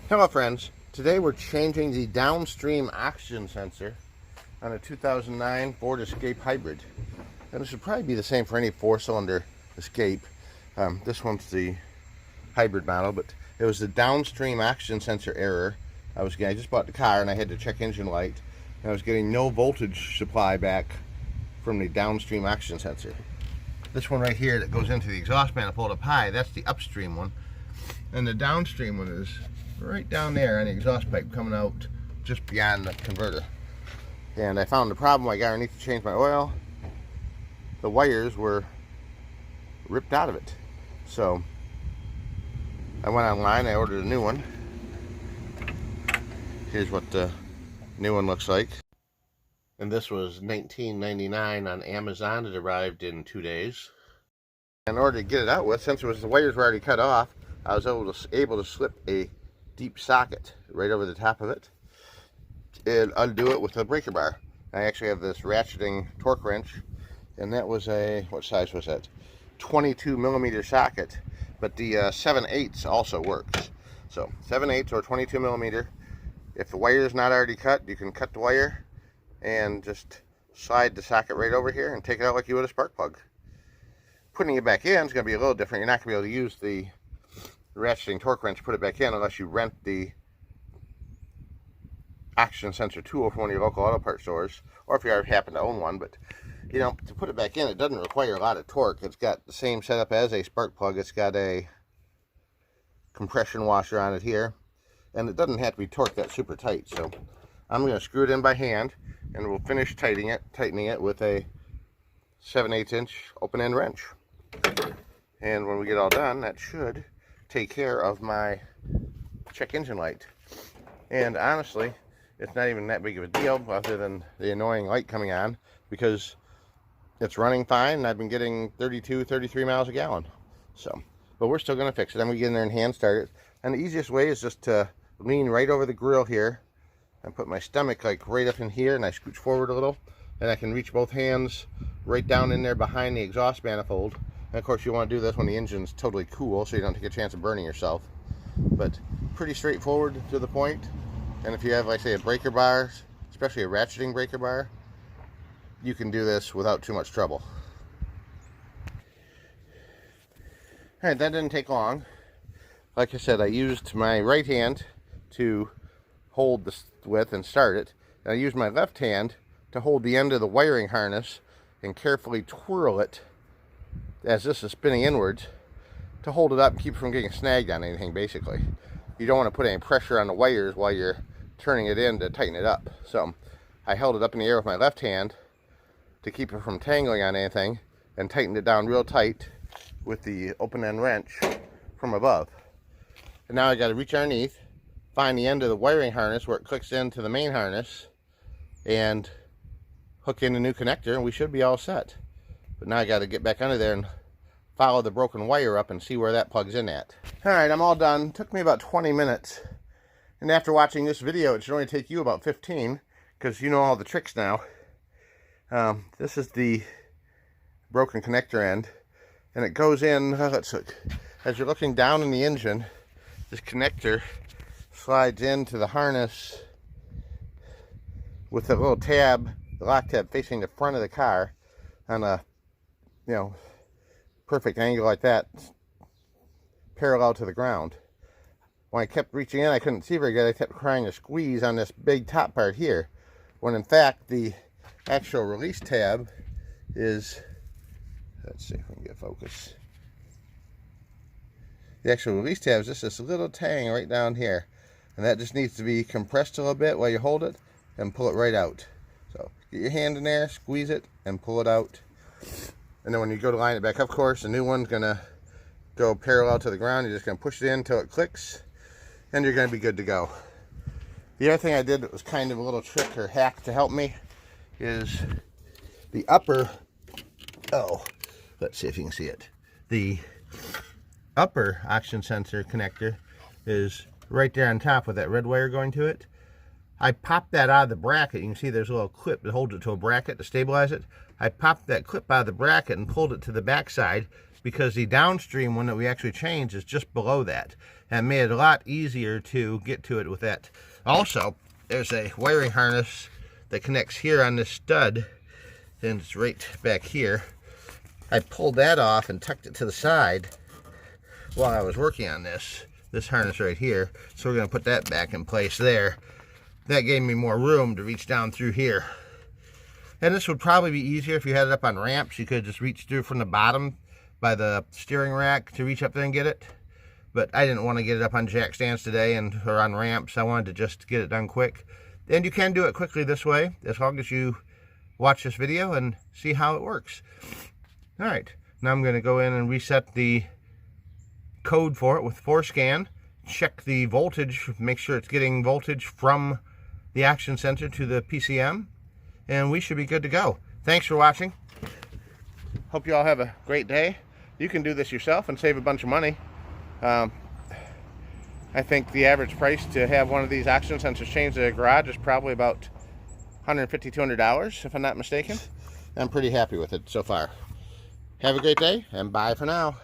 Hello friends, today we're changing the downstream oxygen sensor on a 2009 Ford Escape Hybrid. And this should probably be the same for any 4-cylinder Escape. This one's the hybrid model, but it was the downstream oxygen sensor error. I just bought the car and I had to check engine light, and I was getting no voltage supply back from the downstream oxygen sensor. This one right here that goes into the exhaust manifold up high, that's the upstream one. And the downstream one is right down there on the exhaust pipe coming out just beyond the converter. And I found the problem. I got underneath to change my oil. The wires were ripped out of it. So I went online, I ordered a new one. Here's what the new one looks like. And this was $19.99 on Amazon. It arrived in 2 days. In order to get it out with, since the wires were already cut off, I was able to slip a deep socket right over the top of it and undo it with a breaker bar. I actually have this ratcheting torque wrench, and that was what size was that? 22mm socket, but the 7/8 also works. So 7/8 or 22mm. If the wire is not already cut, you can cut the wire and just slide the socket right over here and take it out like you would a spark plug. Putting it back in is going to be a little different. You're not going to be able to use the ratcheting torque wrench to put it back in unless you rent the oxygen sensor tool from one of your local auto parts stores, or if you already happen to own one. But you know, to put it back in, it doesn't require a lot of torque. It's got the same setup as a spark plug. It's got a compression washer on it here, and it doesn't have to be torqued that super tight. So I'm going to screw it in by hand, and we'll finish tightening it with a 7/8 inch open end wrench. And when we get all done, that should take care of my check engine light. And honestly, it's not even that big of a deal other than the annoying light coming on, because it's running fine and I've been getting 32-33 miles a gallon. So, but we're still going to fix it. I'm going to get in there and hand start it. And the easiest way is just to lean right over the grill here and put my stomach like right up in here, and I scooch forward a little, and I can reach both hands right down in there behind the exhaust manifold. And of course you want to do this when the engine's totally cool, so you don't take a chance of burning yourself. But pretty straightforward to the point. And if you have, like, say, a breaker bar, especially a ratcheting breaker bar, you can do this without too much trouble. Alright, that didn't take long. Like I said, I used my right hand to hold this with and start it, and I used my left hand to hold the end of the wiring harness and carefully twirl it as this is spinning inwards to hold it up and keep it from getting snagged on anything. Basically, you don't want to put any pressure on the wires while you're turning it in to tighten it up. So I held it up in the air with my left hand to keep it from tangling on anything, and tightened it down real tight with the open end wrench from above. And now I got to reach underneath, find the end of the wiring harness where it clicks into the main harness, and hook in a new connector, and we should be all set. But now I got to get back under there and follow the broken wire up and see where that plugs in at. Alright, I'm all done. It took me about 20 minutes. And after watching this video, it should only take you about 15, because you know all the tricks now. This is the broken connector end, and it goes in, let's look. As you're looking down in the engine, this connector slides into the harness with a little tab, the lock tab, facing the front of the car on a, you know, perfect angle like that, parallel to the ground. When I kept reaching in, I couldn't see very good. I kept trying to squeeze on this big top part here, when in fact the actual release tab is, let's see if we can get focus. The actual release tab is just this little tang right down here, and that just needs to be compressed a little bit while you hold it and pull it right out. So get your hand in there, squeeze it, and pull it out. And then when you go to line it back up, of course, the new one's gonna go parallel to the ground. You're just gonna push it in until it clicks, and you're gonna be good to go. The other thing I did that was kind of a little trick or hack to help me is the upper, let's see if you can see it. The upper oxygen sensor connector is right there on top with that red wire going to it. I popped that out of the bracket. You can see there's a little clip that holds it to a bracket to stabilize it. I popped that clip out of the bracket and pulled it to the back side, because the downstream one that we actually changed is just below that. and made it a lot easier to get to it with that. Also, there's a wiring harness that connects here on this stud, and it's right back here. I pulled that off and tucked it to the side while I was working on this harness right here. So we're going to put that back in place there. That gave me more room to reach down through here. And this would probably be easier if you had it up on ramps. You could just reach through from the bottom by the steering rack to reach up there and get it. But I didn't want to get it up on jack stands today or on ramps. I wanted to just get it done quick. And you can do it quickly this way, as long as you watch this video and see how it works. All right, now I'm going to go in and reset the code for it with ForScan. Check the voltage, make sure it's getting voltage from the action sensor to the PCM. And we should be good to go. Thanks for watching. Hope you all have a great day. You can do this yourself and save a bunch of money. I think the average price to have one of these oxygen sensors changed at a garage is probably about $150, $200, if I'm not mistaken. I'm pretty happy with it so far. Have a great day, and bye for now.